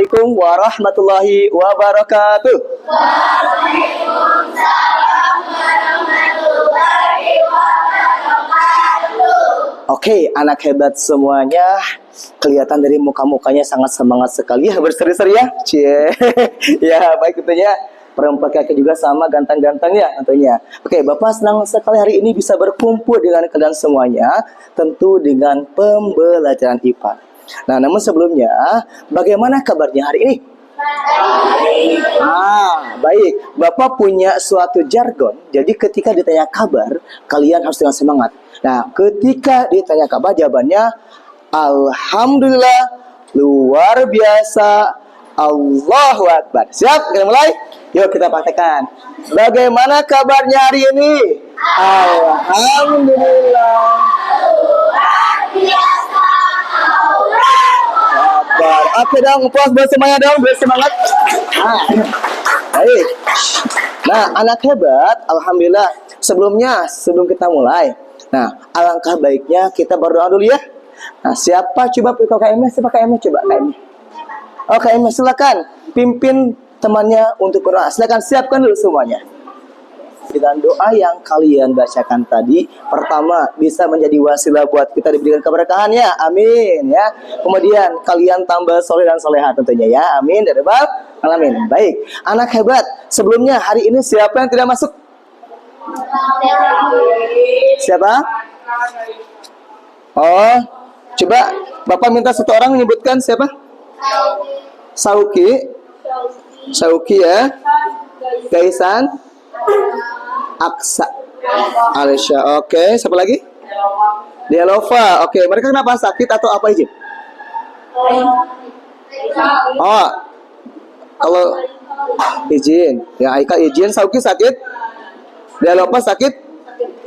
Assalamualaikum warahmatullahi wabarakatuh. Waalaikumsalam warahmatullahi wabarakatuh. Oke, anak hebat semuanya. Kelihatan dari muka-mukanya sangat semangat sekali ya, berseri-seri ya. Cie. Ya, baik tentunya. Perempuan kakek juga sama ganteng-ganteng ya tentunya. Oke, Bapak senang sekali hari ini bisa berkumpul dengan kalian semuanya. Tentu dengan pembelajaran IPA. Nah, namun sebelumnya, bagaimana kabarnya hari ini? Baik. Bapak punya suatu jargon. Jadi ketika ditanya kabar, kalian harus dengan semangat. Nah, ketika ditanya kabar, jawabannya Alhamdulillah, luar biasa, Allahu Akbar. Siap? Kita mulai? Yuk kita praktekkan. Bagaimana kabarnya hari ini? Alhamdulillah. Luar biasa, Akbar. Oke dong, puas bersemangat dong, bersemangat. Baik. Nah, anak hebat, alhamdulillah. Sebelum kita mulai, nah, alangkah baiknya kita berdoa dulu ya. Nah, siapa coba KMnya? Siapa KMnya? Coba KMnya. Oh, KMnya silakan pimpin temannya untuk berdoa. Silakan siapkan dulu semuanya. Dengan doa yang kalian bacakan tadi, pertama bisa menjadi wasilah buat kita diberikan keberkahan ya, amin ya. Kemudian kalian tambah soleh dan soleha tentunya ya, amin dari Rabbal alamin. Baik, anak hebat. Sebelumnya hari ini siapa yang tidak masuk? Siapa? Oh, coba Bapak minta satu orang menyebutkan siapa? Sauki ya. Gaisan, Aksa, Alisha. Oke, siapa lagi? Dialova. Oke, mereka kenapa sakit atau apa izin? Oh, kalau izin, ya Aika izin. Sauki sakit, Dialova sakit.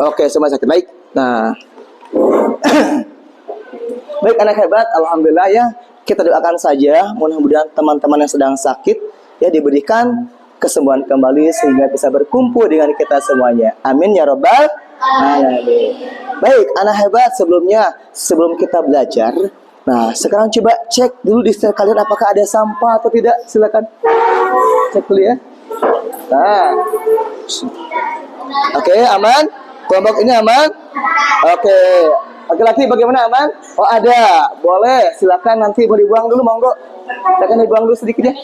Oke, semua sakit. Baik. Nah, baik anak hebat, alhamdulillah ya. Kita doakan saja, mudah-mudahan teman-teman yang sedang sakit ya diberikan kesembuhan kembali sehingga bisa berkumpul dengan kita semuanya. Amin ya Rabbal alamin. Baik, anak hebat, sebelum kita belajar, nah sekarang coba cek dulu di sekitar kalian apakah ada sampah atau tidak. Silakan cek dulu ya. Nah, oke, aman. Kelompok ini aman. Oke. Laki-laki bagaimana, aman? Oh ada, boleh. Silakan nanti mau dibuang dulu, monggo. Silakan dibuang dulu sedikit ya.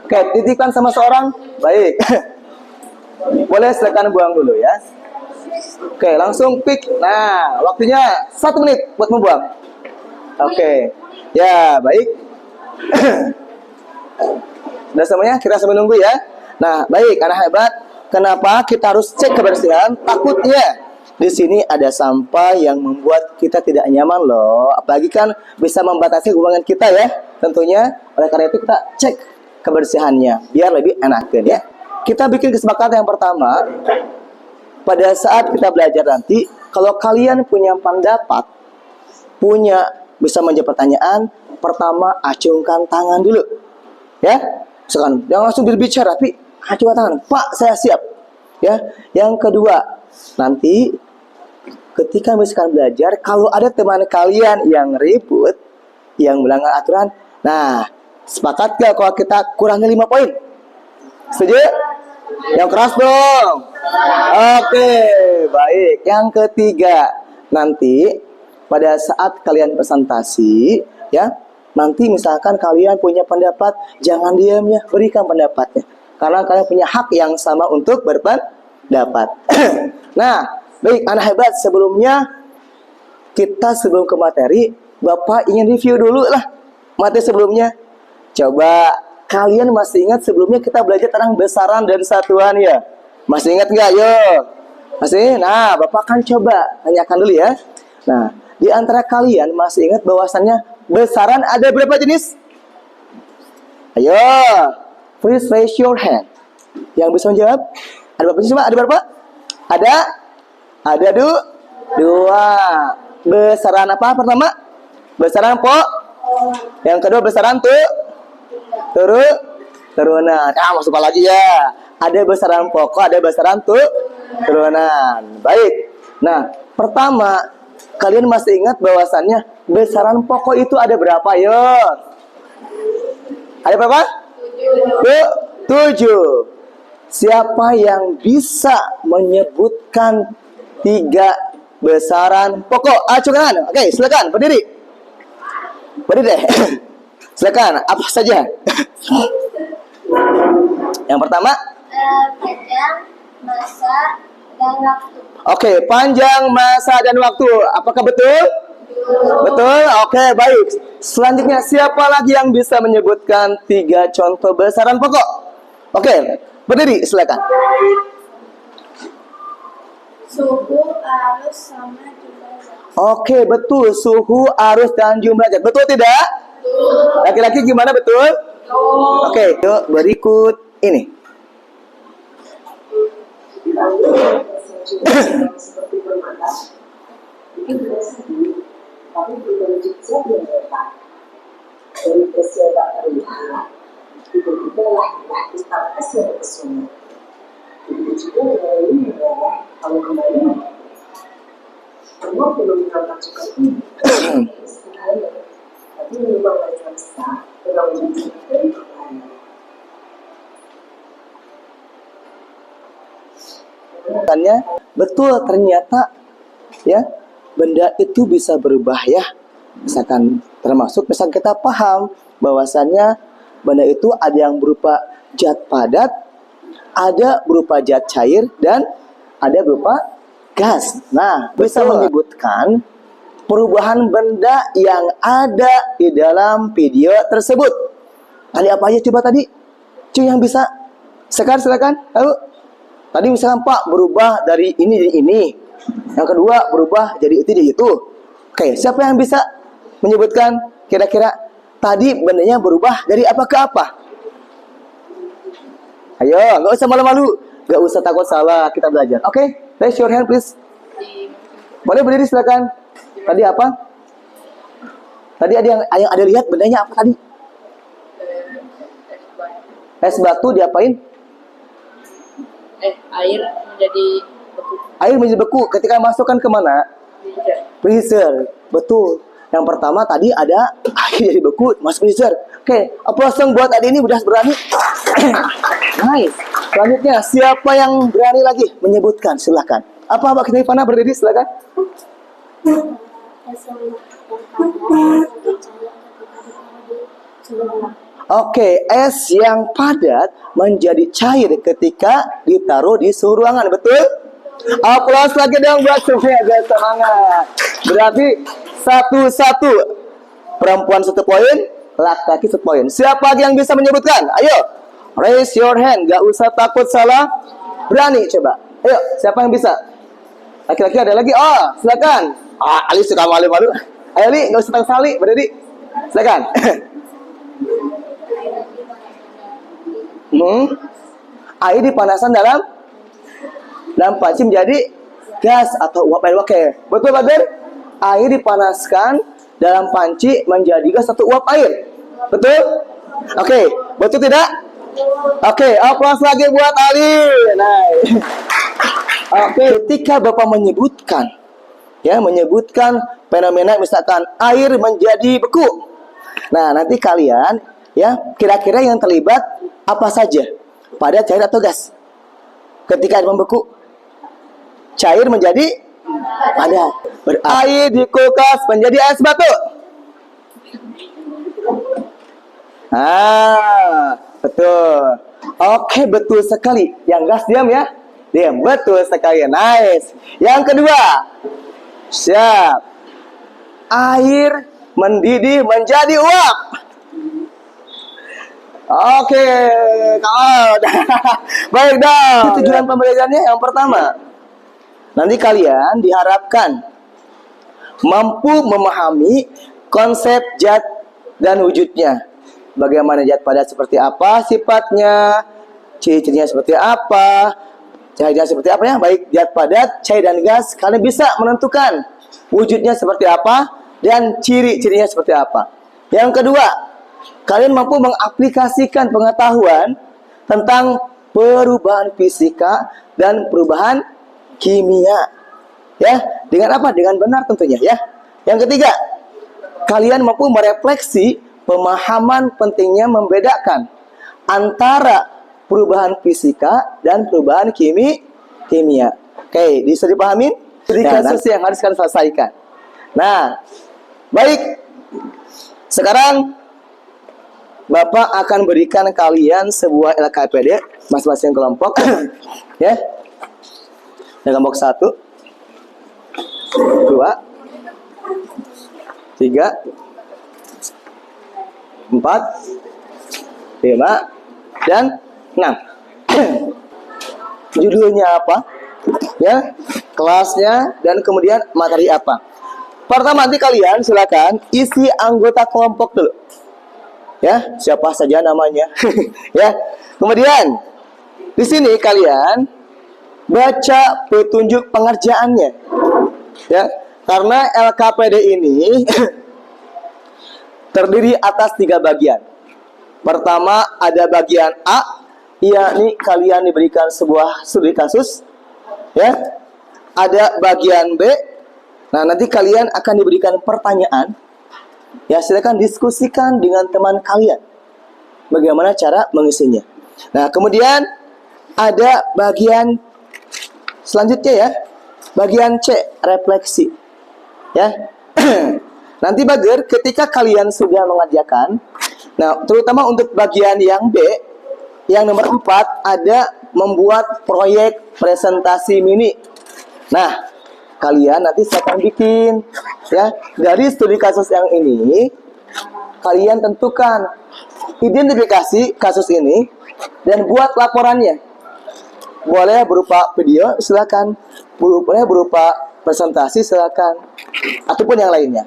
Oke, titipkan sama seorang. Baik. Boleh silakan buang dulu ya. Oke, langsung pick. Nah, waktunya 1 menit buat membuang. Oke. Ya, baik. Sudah semuanya, kita sambil nunggu ya. Nah, baik, anak hebat. Kenapa kita harus cek kebersihan? Takutnya di sini ada sampah yang membuat kita tidak nyaman loh. Apalagi kan bisa membatasi hubungan kita ya. Tentunya oleh karena itu kita cek kebersihannya biar lebih enak ya. Kita bikin kesepakatan yang pertama. Pada saat kita belajar nanti, kalau kalian punya pendapat, bisa menjawab pertanyaan, pertama acungkan tangan dulu. Ya. Misalkan jangan langsung berbicara, tapi acungkan tangan. Pak, saya siap. Ya. Yang kedua, nanti ketika misalkan belajar, kalau ada teman kalian yang ribut, yang melanggar aturan, nah, sepakat gak kalau kita kurangi 5 poin? Setuju? Yang keras dong. Oke, baik. Yang ketiga, nanti pada saat kalian presentasi, ya, nanti misalkan kalian punya pendapat, jangan diam ya, berikan pendapatnya. Karena kalian punya hak yang sama untuk berpendapat. Nah, baik, anak hebat, sebelum ke materi, Bapak ingin review dulu lah materi sebelumnya. Coba kalian masih ingat sebelumnya kita belajar tentang besaran dan satuan ya? Masih ingat nggak? Yuk. Masih? Nah, Bapak akan coba tanyakan dulu ya. Nah, di antara kalian masih ingat bahwasannya besaran ada berapa jenis? Ayo, please raise your hand. Yang bisa menjawab? Ada berapa jenis, Pak? Ada berapa? Ada dua. Besaran apa pertama? Besaran Yang kedua besaran turunan. Masuk lagi ya. Ada besaran pokok, ada besaran turunan. Baik. Nah, pertama, kalian masih ingat bahwasannya besaran pokok itu ada berapa? Ayo Ada berapa? 7. Siapa yang bisa menyebutkan 3 besaran pokok? Acukan. Oke, silakan berdiri. Berdiri deh. Silakan, apa saja? Yang pertama? Panjang, masa, dan waktu. Oke, panjang, masa, dan waktu. Apakah betul? Betul? Oke, baik. Selanjutnya, siapa lagi yang bisa menyebutkan 3 contoh besaran pokok? Oke, berdiri, silakan. Suhu, arus, sama jumlah zat. Oke, betul. Suhu, arus, dan jumlah zat. Betul tidak? Laki-laki gimana, betul? Oke, yuk berikut ini. Seperti permata, itu bersih, tapi berbentuk zat yang lebar. Dari kecil tak terlihat, tiba-tiba lahirlah istana yang terpesona. Begitu juga dengan ini adalah kalau kembali semua belum nampak juga ini. Sekali, tapi memang wajah besar dalam wujud dari kembali. Tanya, betul ternyata ya benda itu bisa berubah ya. Misalkan kita paham bahwasannya benda itu ada yang berupa zat padat, ada berupa zat cair, dan ada berupa gas. Nah, bisa menyebutkan perubahan benda yang ada di dalam video tersebut. Tadi apa aja coba tadi? Cuy yang bisa? Sekarang silakan. Lalu tadi misalkan Pak berubah dari ini jadi ini. Yang kedua berubah jadi itu jadi itu. Oke, siapa yang bisa menyebutkan kira-kira tadi bendanya berubah dari apa ke apa? Ayo, nggak usah malu-malu, nggak usah takut salah, kita belajar. Oke, raise your hand please. Boleh berdiri silakan. Tadi apa? Tadi ada yang ada lihat bendanya apa tadi? Es batu diapain? Air menjadi beku. Air menjadi beku ketika masukkan ke mana? Freezer. Betul. Yang pertama tadi ada air jadi beku masuk freezer. Oke, aplaus dong buat adik ini udah berani. Nice. Selanjutnya siapa yang berani lagi menyebutkan? Silakan. Apa Mbak Knifana berdiri silakan. Oke, es yang padat menjadi cair ketika ditaruh di suhu ruangan, betul? Aplaus lagi dong buat semuanya, guys, semangat. Berarti 1-1. Perempuan 1 poin, laki-laki 1 poin. Siapa lagi yang bisa menyebutkan? Ayo, raise your hand, gak usah takut salah. Berani coba. Ayo, siapa yang bisa? Laki-laki ada lagi? Oh, silakan. Ali suka malu-malu. Ayo, Ali, gak usah takut sali, berdiri. Silakan. Air dipanaskan dalam panci menjadi gas atau uap air. Oke, betul Bader? Air dipanaskan dalam panci menjadi gas atau uap air. Betul? Oke, betul tidak? Oke, aplaus lagi buat Ali. Nah, oke, ketika Bapak menyebutkan fenomena misalkan air menjadi beku. Nah, nanti kalian ya kira-kira yang terlibat apa saja? Padat, cair, atau gas? Ketika air membeku, cair menjadi padat. Air di kulkas menjadi es batu. Betul. Oke, betul sekali. Yang gas diam ya. Diam, betul sekali. Nice. Yang kedua, siap. Air mendidih menjadi uap. Oke, kawan. Baik dong. Tujuan pembelajarannya yang pertama. Nanti kalian diharapkan mampu memahami konsep zat dan wujudnya. Bagaimana zat padat seperti apa sifatnya, ciri-cirinya seperti apa, cairnya seperti apa ya. Baik zat padat, cair dan gas, kalian bisa menentukan wujudnya seperti apa dan ciri-cirinya seperti apa. Yang kedua, kalian mampu mengaplikasikan pengetahuan tentang perubahan fisika dan perubahan kimia. Ya, dengan apa? Dengan benar tentunya ya. Yang ketiga, kalian mampu merefleksi pemahaman pentingnya membedakan antara perubahan fisika dan perubahan kimia. Oke, bisa dipahami? Jadi kasus yang harus kalian selesaikan. Nah, baik. Sekarang Bapak akan berikan kalian sebuah LKPD masing-masing kelompok. Ya. Kelompok 1, 2, 3, 4, 5, dan 6. Judulnya apa? Ya, kelasnya, dan kemudian materi apa. Pertama, nanti kalian silakan isi anggota kelompok dulu. Ya, siapa saja namanya. Ya. Kemudian di sini kalian baca petunjuk pengerjaannya. Ya, karena LKPD ini terdiri atas 3 bagian. Pertama ada bagian A, yakni kalian diberikan sebuah studi kasus. Ya, ada bagian B. Nah, nanti kalian akan diberikan pertanyaan. Ya, silakan diskusikan dengan teman kalian bagaimana cara mengisinya. Nah, kemudian ada bagian selanjutnya ya, bagian C, refleksi. Ya. Nanti Bager, ketika kalian sudah mengerjakan, nah, terutama untuk bagian yang B, yang nomor 4 ada membuat proyek presentasi mini. Nah, kalian nanti saya akan bikin ya, dari studi kasus yang ini kalian tentukan identifikasi kasus ini dan buat laporannya. Boleh berupa video, silakan. Boleh berupa presentasi, silakan. Ataupun yang lainnya.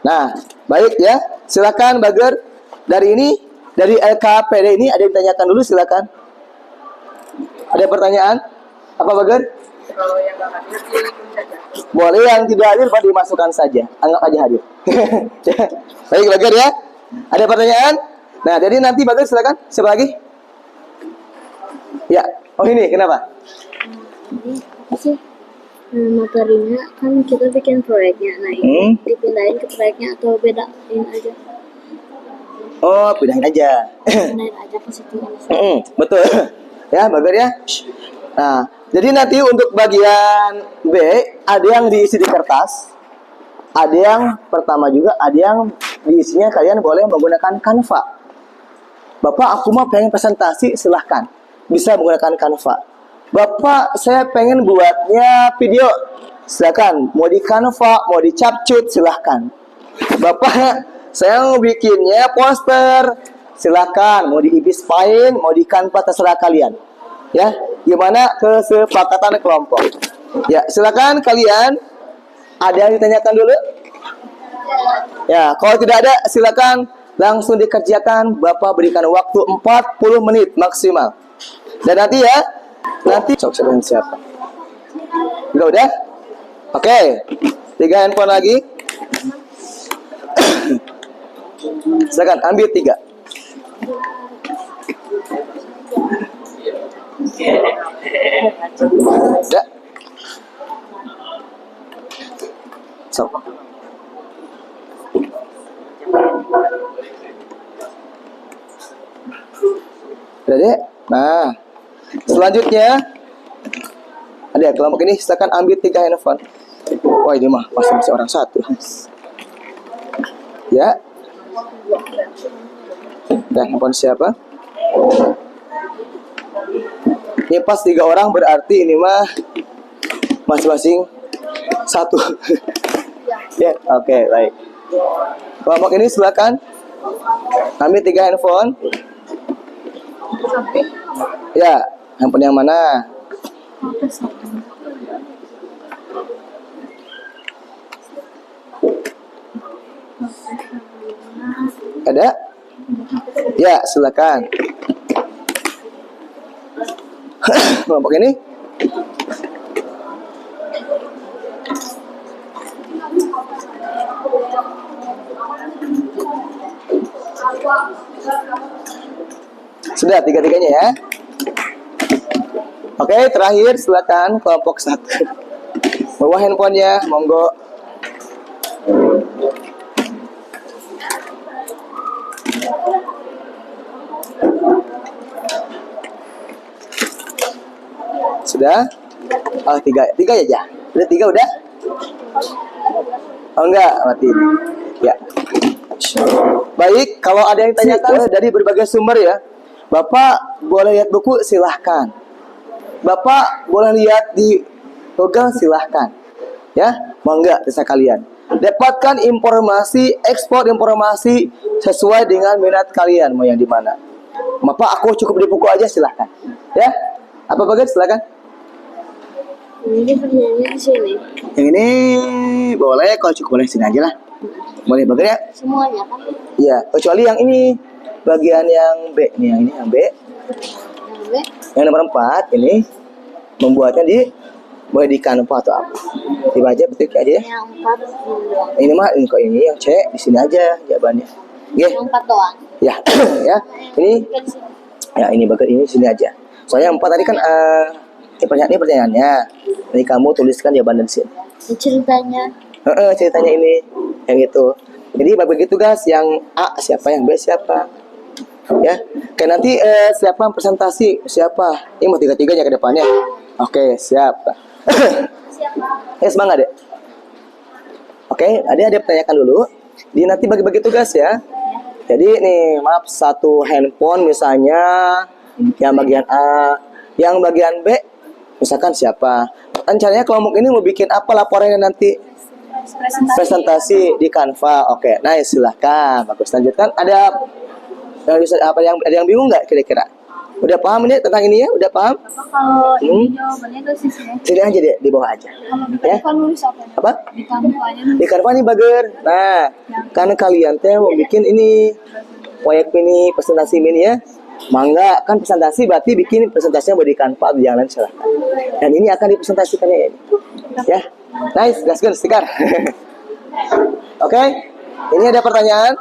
Nah, baik ya. Silakan Bager. Dari LKPD ini ada yang ditanyakan dulu, silakan. Ada pertanyaan? Apa Bager? Kalau yang nggak hadir diikuti saja. Boleh, yang tidak hadir Pak dimasukkan saja. Anggap aja hadir. Baik Bager ya. Ada pertanyaan? Nah, jadi nanti Bager silakan. Siapa lagi? Ya. Oh ini, kenapa? Ini apa sih materinya? Kan kita bikin proyeknya. Nah, ini dipindahin ke proyeknya atau bedain aja? Oh, pindahin aja. Pindahin aja ke situ. Betul. Ya, Bager ya. Nah, jadi nanti untuk bagian B ada yang diisi di kertas. Ada yang pertama juga, ada yang diisinya kalian boleh menggunakan Canva. Bapak, aku mau pengen presentasi, silahkan. Bisa menggunakan Canva. Bapak, saya pengen buatnya video. Silakan. Mau di Canva, mau di Capcut, silahkan. Bapak, saya mau bikinnya poster. Silakan. Mau di Ibis Paint, mau di Canva, terserah kalian. Ya, gimana kesepakatan kelompok? Ya, silakan kalian. Ada yang ditanyakan dulu? Ya, kalau tidak ada, silakan langsung dikerjakan. Bapak berikan waktu 40 menit maksimal. Dan nanti ya, nanti siapa? Udah? Oke. 3 handphone lagi. Silakan ambil 3. Udah. So. Udah deh. Nah, selanjutnya ada kelompok ini, silakan ambil 3 handphone. Wah, ini mah masih orang 1. Ya. Dan handphone siapa? Ini pas 3 orang, berarti ini mah masing-masing 1. Ya, oke, baik. Kelompok ini silakan ambil 3 handphone. Ya, handphone yang mana? Ada? Ya, silakan. Kelompok ini? Sudah, 3-3-nya ya. Oke, terakhir silakan kelompok 1. Bawa handphonenya, monggo. Sudah? Oh, tiga aja. Udah tiga udah? Oh enggak, mati. Ya. Baik, kalau ada yang tanyakan dari berbagai sumber ya, Bapak boleh lihat buku silahkan. Bapak boleh lihat di Google silahkan. Ya, mau enggak bisa kalian. Dapatkan informasi, ekspor informasi sesuai dengan minat kalian, mau yang di mana. Bapak, aku cukup di buku aja silahkan. Ya, apa bagian silahkan. Ini pertanyaannya di sini. Yang ini boleh, kalau cukup boleh sini aja lah. Boleh bagian ya? Semuanya kan? Iya, kecuali yang ini bagian yang B nih, yang ini yang B. Yang B. Yang nomor 4 ini membuatnya di boleh di Canva atau apa. Dibaca betul aja ya. Yang 4 doang. Ini mah ini kok ini yang C di sini aja jawabannya. Oke. Yang 4 doang. Ya. Ya. Ini Kan di sini. ya ini bagian ini sini aja. Soalnya 4 tadi kan ini pertanyaannya. Jadi kamu tuliskan jawaban di sini. Ceritanya. Ceritanya ini yang itu. Jadi bagi tugas yang A siapa, yang B siapa. Ya. Oke, nanti siapa yang presentasi siapa? Ini mau tiga-tiganya ke depannya. Oke, siap. Siapa? Semangat deh. Oke, ada pertanyakan dulu. Nanti bagi-bagi tugas ya. Jadi nih, maaf satu handphone misalnya yang bagian A, yang bagian B misalkan siapa. Rencananya kelompok ini mau bikin apa laporannya nanti? Presentasi di Canva. Oke, nice, silahkan. Bagus, lanjutkan. Ada yang bingung nggak kira-kira? Udah paham ini tentang ini ya? Udah paham? Kalau ini jawabannya itu sih. Sini aja deh, di bawah aja. Kalau di Ya? Canva nulis apa? Apa? Di Canva aja nulis. Di Canva nih bager. Nah, karena kalian teh mau bikin ini proyek ini presentasi ini ya. Mangga kan presentasi berarti bikin presentasinya buat di Canva atau yang lain silahkan. Dan ini akan dipresentasikannya ya. Ya. Nice, gaskan stiker. Oke. Ini ada pertanyaan.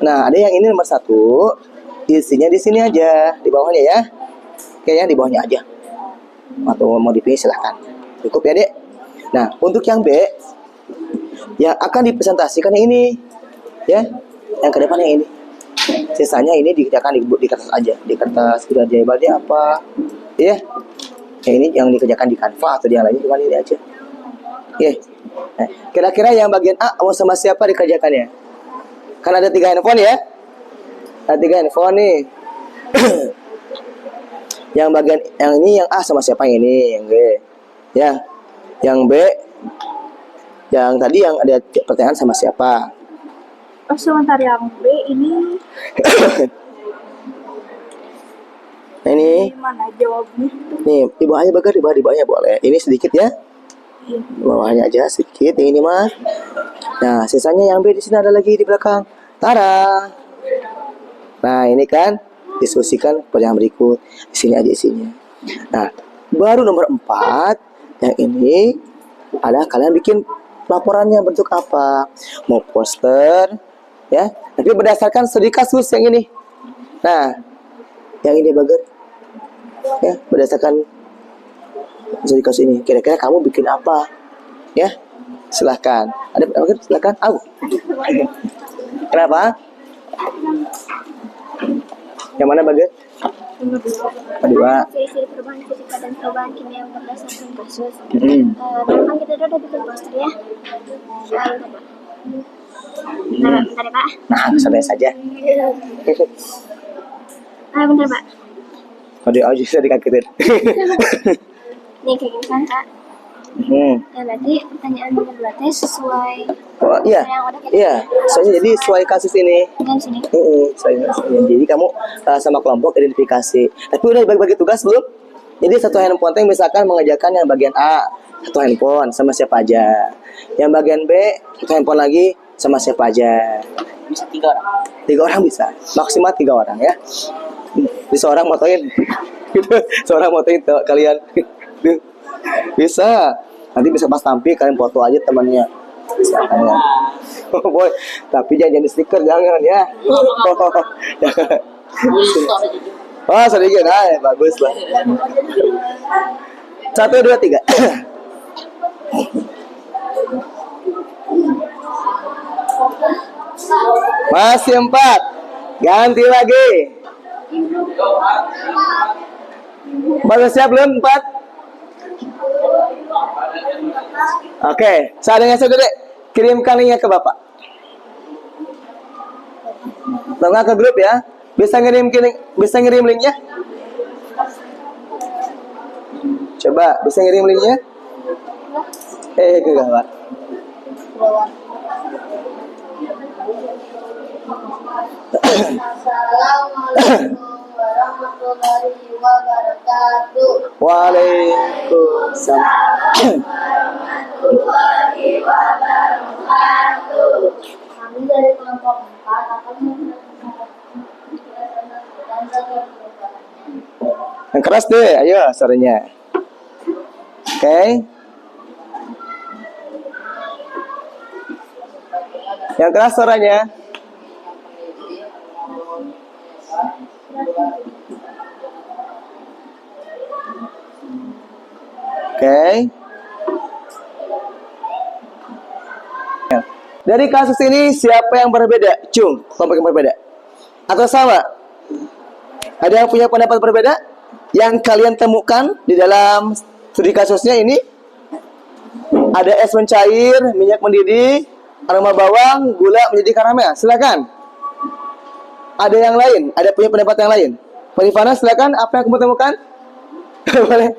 Nah, ada yang ini nomor 1. Isinya di sini aja, di bawahnya ya. Oke ya, di bawahnya aja. Atau mau dipilih silahkan. Cukup ya, Dek. Nah, untuk yang B yang akan dipresentasikan yang ini. Ya. Yang ke depan yang ini. Sisanya ini dikerjakan di kertas aja. Di kertas sudah jawabannya apa. Ya. Yang ini yang dikerjakan di Canva atau di yang lainnya cuma ini aja. Oke. Nah, kira-kira yang bagian A mau sama siapa dikerjakannya? Kan ada 3 handphone ya. Ada 3 handphone nih. Yang bagian yang ini yang A sama siapa yang ini, yang B. Ya. Yang B yang tadi yang ada pertanyaan sama siapa? Oh, sebentar yang B ini Ini mana jawabnya? nih di bawahnya bagar di bawahnya boleh. Ini sedikit ya. Iya. Di bawahnya aja sedikit yang ini mah. Nah, sisanya yang B di sini ada lagi di belakang. Tara. Nah, ini kan diskusikan pertanyaan berikut. Di sini aja isinya. Nah, baru nomor 4 yang ini adalah kalian bikin laporannya bentuk apa? Mau poster ya, tapi berdasarkan studi kasus yang ini. Nah, yang ini bager. Ya, berdasarkan studi kasus ini. Kira-kira kamu bikin apa? Ya, silahkan. Ada bager, silahkan. Kenapa? Yang mana bager? Kedua. Ciri-ciri perubahan fisika dan perubahan kimia yang berdasarkan kasus. Hmm. Kan kita udah bikin poster ya. Bentar ya Pak. Nah, santai saja. Bentar Pak. Aduh, aja dikagetin. Nih kayak gini kan Kak. Ya berarti pertanyaan nomor 2 teh sesuai Oh iya, yang udah kita iya. Soalnya jadi sesuai kasus ini. dengan sini. Soalnya jadi kamu sama kelompok identifikasi. Tapi udah bagi-bagi tugas belum? Jadi satu handphone teh misalkan mengerjakan yang bagian A satu handphone sama siapa aja. Yang bagian B satu handphone lagi sama siapa aja. Bisa 3 orang. 3 orang bisa, maksimal 3 orang ya. Jadi seorang motoin, seorang motoin kalian. Bisa. Nanti bisa pas tampil kalian foto aja temannya. Bisa kalian. Oh boy, tapi jangan jadi stiker jangan ya. Jangan. Oh sedikit, nah bagus lah. 1, 2, 3. Masih 4. Ganti lagi. Baru siap belum? 4. Oke, seandainya saudara kirimkan linknya ke Bapak. Tengah ke grup ya. Bisa ngirim linknya? Coba, bisa ngirim linknya? Gawat. Assalamualaikum warahmatullahi wabarakatuh. Waalaikumsalam. Kami dari kelompok 4 akan Yang keras deh, ayo suaranya. Oke. Yang keras suaranya. Oke. Dari kasus ini siapa yang berbeda? Cung, kelompok yang berbeda. Atau sama? Ada yang punya pendapat berbeda? Yang kalian temukan di dalam studi kasusnya ini? Ada es mencair, minyak mendidih, aroma bawang, gula menjadi karamel. Silakan. Ada yang lain? Ada punya pendapat yang lain? Mbak Rifana, silakan. Apa yang kamu temukan? Boleh.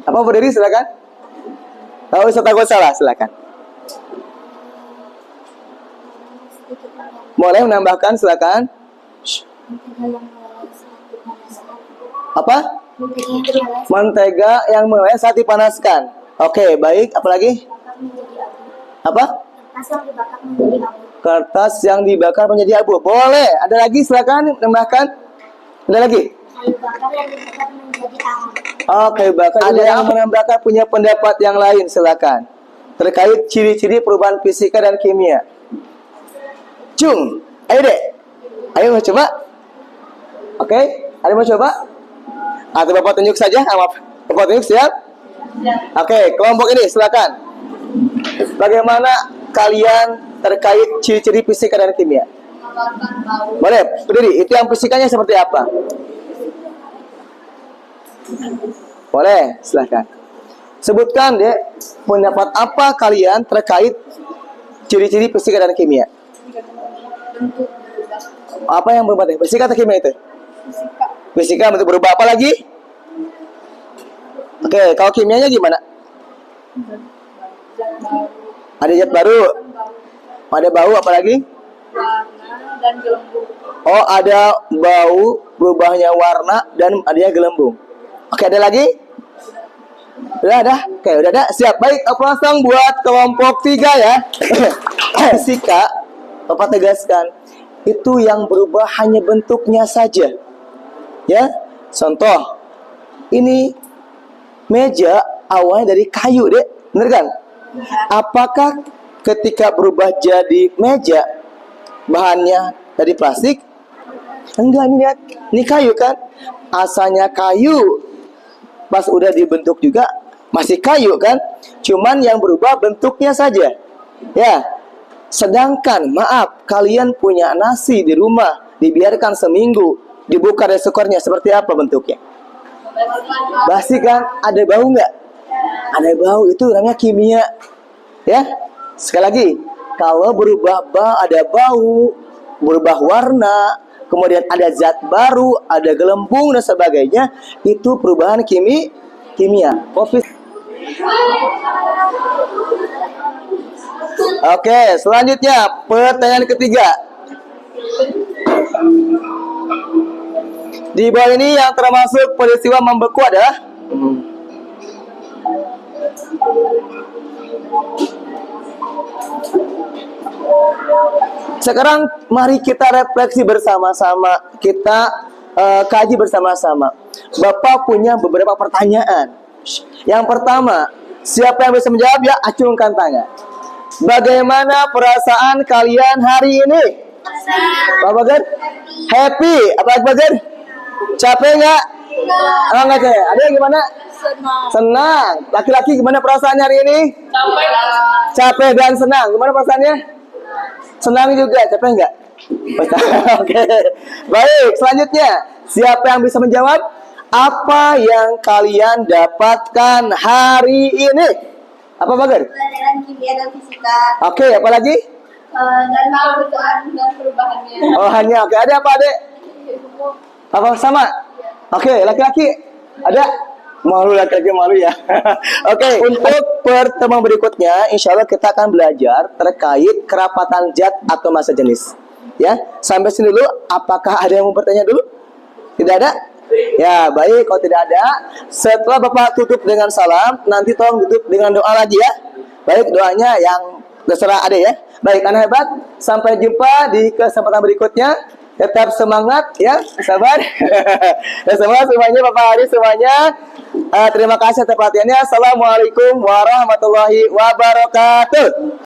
Apa berdiri? Silakan. Tahu bisa takut salah? Silakan. Boleh menambahkan? Silakan. Apa? Mentega yang meleleh saat dipanaskan. Oke, baik. Apa lagi? Apa? Kertas yang dibakar menjadi abu. Boleh. Ada lagi? Silakan menambahkan. Ada lagi? kayu bakar yang dibakar menjadi abu. Oke, bakar. Ada yang menambahkan punya pendapat yang lain? Silakan. Terkait ciri-ciri perubahan fisika dan kimia. Cung, ayo deh. Ayo mau coba? Oke, ada mau coba? Atau Bapak tunjuk saja? Bapak tunjuk, siap? Oke, kelompok ini silakan. Bagaimana kalian terkait ciri-ciri fisika dan kimia? Boleh, berdiri. Itu yang fisikanya seperti apa? Boleh, silakan. Sebutkan deh, pendapat apa kalian terkait ciri-ciri fisika dan kimia? Apa yang berubah? Fisika atau kimia itu? Fisika bentuk berubah. Apa lagi? Oke, kalau kimianya gimana? Ada zat baru. Ada bau, apa lagi? Warna dan gelembung. Oh, ada bau, berubahnya warna, dan adanya gelembung. Oke, ada lagi? Udah. Oke, udah ada. Siap. Baik, aplausang buat kelompok 3 ya. Fisika, Bapak tegaskan, itu yang berubah hanya bentuknya saja. Ya, contoh. Ini meja awalnya dari kayu, Dek. Bener kan? Apakah ketika berubah jadi meja bahannya dari plastik? Enggak, ini lihat. Ini kayu kan? Asalnya kayu. Pas udah dibentuk juga masih kayu kan? Cuman yang berubah bentuknya saja. Ya. Sedangkan maaf, kalian punya nasi di rumah, dibiarkan seminggu, dibuka resekornya, seperti apa bentuknya? Basi kan? Ada bau nggak? Ada bau, itu namanya kimia. Ya, sekali lagi, kalau berubah ada bau, berubah warna, kemudian ada zat baru, ada gelembung dan sebagainya, itu perubahan kimia. Oke, selanjutnya pertanyaan ketiga. Di bawah ini yang termasuk peristiwa membeku adalah sekarang mari kita refleksi bersama-sama, kita kaji bersama-sama. Bapak punya beberapa pertanyaan. Yang pertama, siapa yang bisa menjawab ya acungkan tangan. Bagaimana perasaan kalian hari ini? Pak Bagar? Happy. Apa Bagar? Capek nggak? Enggak capek. Ada yang gimana? Senang. Laki-laki gimana perasaannya hari ini? Capek dan senang. Gimana perasaannya? Senang juga. Capek nggak? Oke. Baik, selanjutnya. Siapa yang bisa menjawab? Apa yang kalian dapatkan hari ini? Apa Bager? Pelajaran kimia dan fisika Oke, apa lagi? dan perubahan dan perubahannya. Oh, hanya oke. Ada apa, Adek? Apa sama? Oke, laki-laki ada? Malu laki-laki malu ya. Oke, untuk pertemuan berikutnya, insya Allah kita akan belajar terkait kerapatan zat atau massa jenis. Ya, sampai sini dulu. Apakah ada yang mau bertanya dulu? Tidak ada? Ya, baik. Kalau tidak ada, setelah Bapak tutup dengan salam, nanti tolong tutup dengan doa lagi ya. Baik, doanya yang terserah ada ya. Baik, anak hebat. Sampai jumpa di kesempatan berikutnya. Tetap semangat ya, sabar. Dan semangat semuanya, Bapak Hari semuanya. Terima kasih atas perhatiannya. Assalamualaikum warahmatullahi wabarakatuh.